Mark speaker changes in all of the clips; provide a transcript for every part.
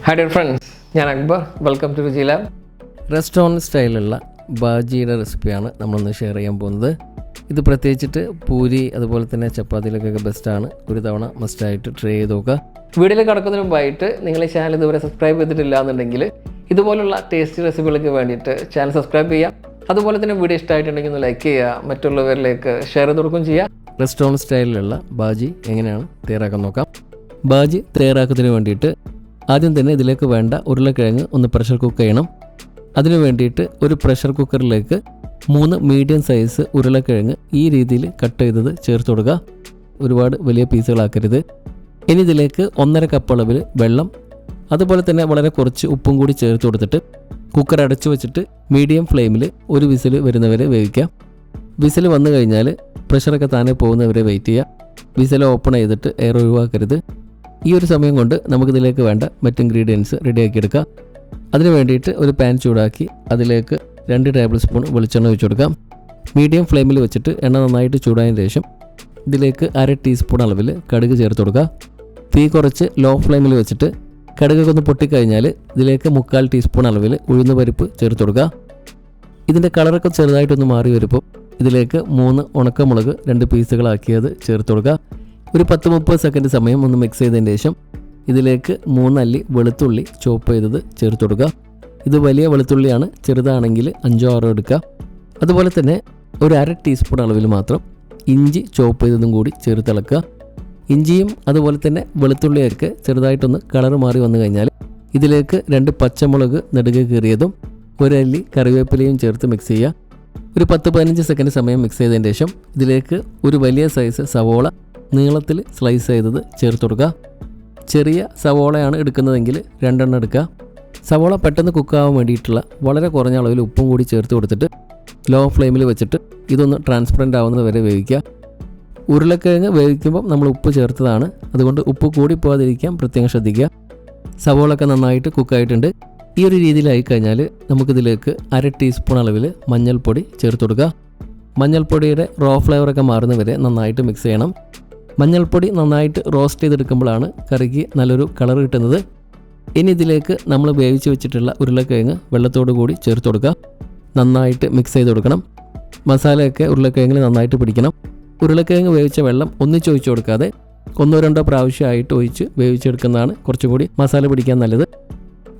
Speaker 1: Hi dear friends, ഞാൻ Akbar. Welcome to രുചി lab.
Speaker 2: Restaurant സ്റ്റൈലുള്ള ബാജിയുടെ റെസിപ്പിയാണ് നമ്മളൊന്ന് ഷെയർ ചെയ്യാൻ പോകുന്നത്. ഇത് പ്രത്യേകിച്ചിട്ട് പൂരി അതുപോലെ തന്നെ ചപ്പാത്തിയിലൊക്കെ ബെസ്റ്റാണ്. ഒരു തവണ മസ്റ്റായിട്ട് ട്രൈ ചെയ്ത് നോക്കുക.
Speaker 1: വീഡിയോയിൽ കിടക്കുന്നതിന് മുമ്പായിട്ട് നിങ്ങൾ ഈ ചാനൽ ഇതുവരെ സബ്സ്ക്രൈബ് ചെയ്തിട്ടില്ല എന്നുണ്ടെങ്കിൽ ഇതുപോലുള്ള ടേസ്റ്റി റെസിപ്പികൾക്ക് വേണ്ടിയിട്ട് ചാനൽ സബ്സ്ക്രൈബ് ചെയ്യുക. അതുപോലെ തന്നെ വീഡിയോ ഇഷ്ടമായിട്ടുണ്ടെങ്കിൽ ഒന്ന് ലൈക്ക് ചെയ്യുക, മറ്റുള്ളവരിലേക്ക് ഷെയർ ചെയ്ത് കൊടുക്കുകയും ചെയ്യുക.
Speaker 2: റെസ്റ്റോറൻറ്റ് സ്റ്റൈലിലുള്ള ബാജി എങ്ങനെയാണ് തയ്യാറാക്കാൻ നോക്കാം. ബാജി തയ്യാറാക്കുന്നതിന് വേണ്ടിയിട്ട് ആദ്യം തന്നെ ഇതിലേക്ക് വേണ്ട ഉരുളക്കിഴങ്ങ് ഒന്ന് പ്രഷർ കുക്ക് ചെയ്യണം. അതിനു വേണ്ടിയിട്ട് ഒരു പ്രഷർ കുക്കറിലേക്ക് 3 മീഡിയം സൈസ് ഉരുളക്കിഴങ്ങ് ഈ രീതിയിൽ കട്ട് ചെയ്തത് ചേർത്ത് കൊടുക്കുക. ഒരുപാട് വലിയ പീസുകളാക്കരുത്. ഇനി ഇതിലേക്ക് 1.5 കപ്പ് അളവിൽ വെള്ളം, അതുപോലെ തന്നെ വളരെ കുറച്ച് ഉപ്പും കൂടി ചേർത്ത് കൊടുത്തിട്ട് കുക്കർ അടച്ചു വെച്ചിട്ട് മീഡിയം ഫ്ലെയിമിൽ ഒരു വിസിൽ വരുന്നവരെ വേവിക്കാം. വിസിൽ വന്നു കഴിഞ്ഞാൽ പ്രഷറൊക്കെ താനെ പോകുന്നവരെ വെയിറ്റ് ചെയ്യുക. വിസിൽ ഓപ്പൺ ചെയ്തിട്ട് എയർ ഒഴിവാക്കരുത്. ഈ ഒരു സമയം കൊണ്ട് നമുക്കിതിലേക്ക് വേണ്ട മറ്റ് ഇൻഗ്രീഡിയൻസ് റെഡിയാക്കി എടുക്കാം. അതിന് വേണ്ടിയിട്ട് ഒരു പാൻ ചൂടാക്കി അതിലേക്ക് 2 ടേബിൾ സ്പൂൺ വെളിച്ചെണ്ണ ഒഴിച്ചു കൊടുക്കാം. മീഡിയം ഫ്ലെയിമിൽ വെച്ചിട്ട് എണ്ണ നന്നായിട്ട് ചൂടായതിന് ശേഷം ഇതിലേക്ക് 1/2 ടീസ്പൂൺ അളവിൽ കടുക് ചേർത്ത് കൊടുക്കുക. തീ കുറച്ച് ലോ ഫ്ലെയിമിൽ വെച്ചിട്ട് കടുകൊക്കെ ഒന്ന് പൊട്ടിക്കഴിഞ്ഞാൽ ഇതിലേക്ക് 3/4 ടീസ്പൂൺ അളവിൽ ഉഴുന്ന് പരിപ്പ് ചേർത്ത് കൊടുക്കുക. ഇതിൻ്റെ കളറൊക്കെ ചെറുതായിട്ടൊന്ന് മാറി വരുമ്പോൾ ഇതിലേക്ക് 3 ഉണക്കമുളക് 2 പീസുകളാക്കിയത് ചേർത്ത് കൊടുക്കുക. ഒരു 10-30 സെക്കൻഡ് സമയം ഒന്ന് മിക്സ് ചെയ്തതിന് ശേഷം ഇതിലേക്ക് 3 അല്ലി വെളുത്തുള്ളി ചോപ്പ് ചെയ്തത് ചേർത്ത് കൊടുക്കുക. ഇത് വലിയ വെളുത്തുള്ളിയാണ്, ചെറുതാണെങ്കിൽ 5-6 എടുക്കുക. അതുപോലെ തന്നെ ഒരു 1/2 ടീസ്പൂൺ അളവിൽ മാത്രം ഇഞ്ചി ചോപ്പ് ചെയ്തതും കൂടി ചേർത്തിളക്കുക. ഇഞ്ചിയും അതുപോലെ തന്നെ വെളുത്തുള്ളിയൊക്കെ ചെറുതായിട്ടൊന്ന് കളർ മാറി വന്നു കഴിഞ്ഞാൽ ഇതിലേക്ക് 2 പച്ചമുളക് നെടുകെ കീറിയതും 1 അല്ലി കറിവേപ്പിലയും ചേർത്ത് മിക്സ് ചെയ്യുക. ഒരു 10-15 സെക്കൻഡ് സമയം മിക്സ് ചെയ്തതിന് ശേഷം ഇതിലേക്ക് ഒരു വലിയ സൈസ് സവോള നീളത്തിൽ സ്ലൈസ് ചെയ്തത് ചേർത്ത് കൊടുക്കുക. ചെറിയ സവോളയാണ് എടുക്കുന്നതെങ്കിൽ 2 എണ്ണം എടുക്കുക. സവോള പെട്ടെന്ന് കുക്കാവാൻ വേണ്ടിയിട്ടുള്ള വളരെ കുറഞ്ഞ അളവിൽ ഉപ്പും കൂടി ചേർത്ത് കൊടുത്തിട്ട് ലോ ഫ്ലെയിമിൽ വെച്ചിട്ട് ഇതൊന്ന് ട്രാൻസ്പെറൻ്റ് ആവുന്നത് വരെ വേവിക്കുക. ഉരുളക്കിഴങ്ങ് വേവിക്കുമ്പോൾ നമ്മൾ ഉപ്പ് ചേർത്തതാണ്, അതുകൊണ്ട് ഉപ്പ് കൂടി പോകാതിരിക്കാൻ പ്രത്യേകം ശ്രദ്ധിക്കുക. സവോളൊക്കെ നന്നായിട്ട് കുക്കായിട്ടുണ്ട്. ഈ ഒരു രീതിയിലായി കഴിഞ്ഞാൽ നമുക്കിതിലേക്ക് 1/2 ടീസ്പൂൺ അളവിൽ മഞ്ഞൾപ്പൊടി ചേർത്ത് കൊടുക്കുക. മഞ്ഞൾപ്പൊടിയുടെ റോ ഫ്ലേവറൊക്കെ മാറുന്നവരെ നന്നായിട്ട് മിക്സ് ചെയ്യണം. മഞ്ഞൾപ്പൊടി നന്നായിട്ട് റോസ്റ്റ് ചെയ്തെടുക്കുമ്പോഴാണ് കറിക്ക് നല്ലൊരു കളർ കിട്ടുന്നത്. ഇനി ഇതിലേക്ക് നമ്മൾ വേവിച്ച് വെച്ചിട്ടുള്ള ഉരുളക്കിഴങ്ങ് വെള്ളത്തോടു കൂടി ചേർത്ത് കൊടുക്കുക. നന്നായിട്ട് മിക്സ് ചെയ്ത് കൊടുക്കണം. മസാലയൊക്കെ ഉരുളക്കിഴങ്ങിൽ നന്നായിട്ട് പിടിക്കണം. ഉരുളക്കിഴങ്ങ് വേവിച്ച വെള്ളം ഒന്നിച്ചൊഴിച്ച് കൊടുക്കാതെ 1-2 പ്രാവശ്യമായിട്ട് ഒഴിച്ച് വേവിച്ചെടുക്കുന്നതാണ് കുറച്ചുകൂടി മസാല പിടിക്കാൻ നല്ലത്.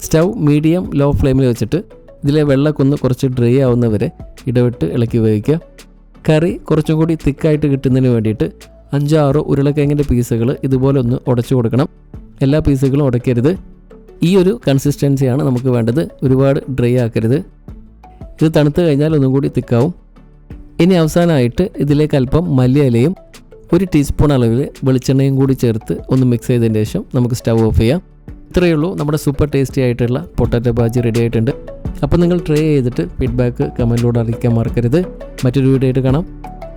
Speaker 2: സ്റ്റൗ മീഡിയം ലോ ഫ്ലെയിമിൽ വെച്ചിട്ട് ഇതിലെ വെള്ളമൊക്കെ ഒന്ന് കുറച്ച് ഡ്രൈ ആവുന്നവരെ ഇടവിട്ട് ഇളക്കി വേവിക്കുക. കറി കുറച്ചും കൂടി തിക്കായിട്ട് കിട്ടുന്നതിന് വേണ്ടിയിട്ട് 5-6 ഉരുളക്കിഴങ്ങിൻ്റെ പീസുകൾ ഇതുപോലെ ഒന്ന് ഉടച്ചു കൊടുക്കണം. എല്ലാ പീസുകളും ഉടയ്ക്കരുത്. ഈ ഒരു കൺസിസ്റ്റൻസിയാണ് നമുക്ക് വേണ്ടത്. ഒരുപാട് ഡ്രൈ ആക്കരുത്. ഇത് തണുത്ത് കഴിഞ്ഞാൽ ഒന്നും കൂടി തിക്കാവും. ഇനി അവസാനമായിട്ട് ഇതിലേക്ക് അല്പം മല്ലിയിലയും 1 ടീസ്പൂൺ അളവിൽ വെളിച്ചെണ്ണയും കൂടി ചേർത്ത് ഒന്ന് മിക്സ് ചെയ്തതിന് ശേഷം നമുക്ക് സ്റ്റൗ ഓഫ് ചെയ്യാം. ഇത്രയേ ഉള്ളൂ. നമ്മുടെ സൂപ്പർ ടേസ്റ്റി ആയിട്ടുള്ള പൊട്ടാറ്റോ ബാജി റെഡി ആയിട്ടുണ്ട്. അപ്പോൾ നിങ്ങൾ ട്രൈ ചെയ്തിട്ട് ഫീഡ്ബാക്ക് കമൻറ്റിലൂടെ അറിയിക്കാൻ മറക്കരുത്. മറ്റൊരു വീഡിയോ ആയിട്ട് കാണാം.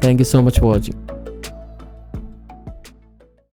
Speaker 2: Thank you so much for watching.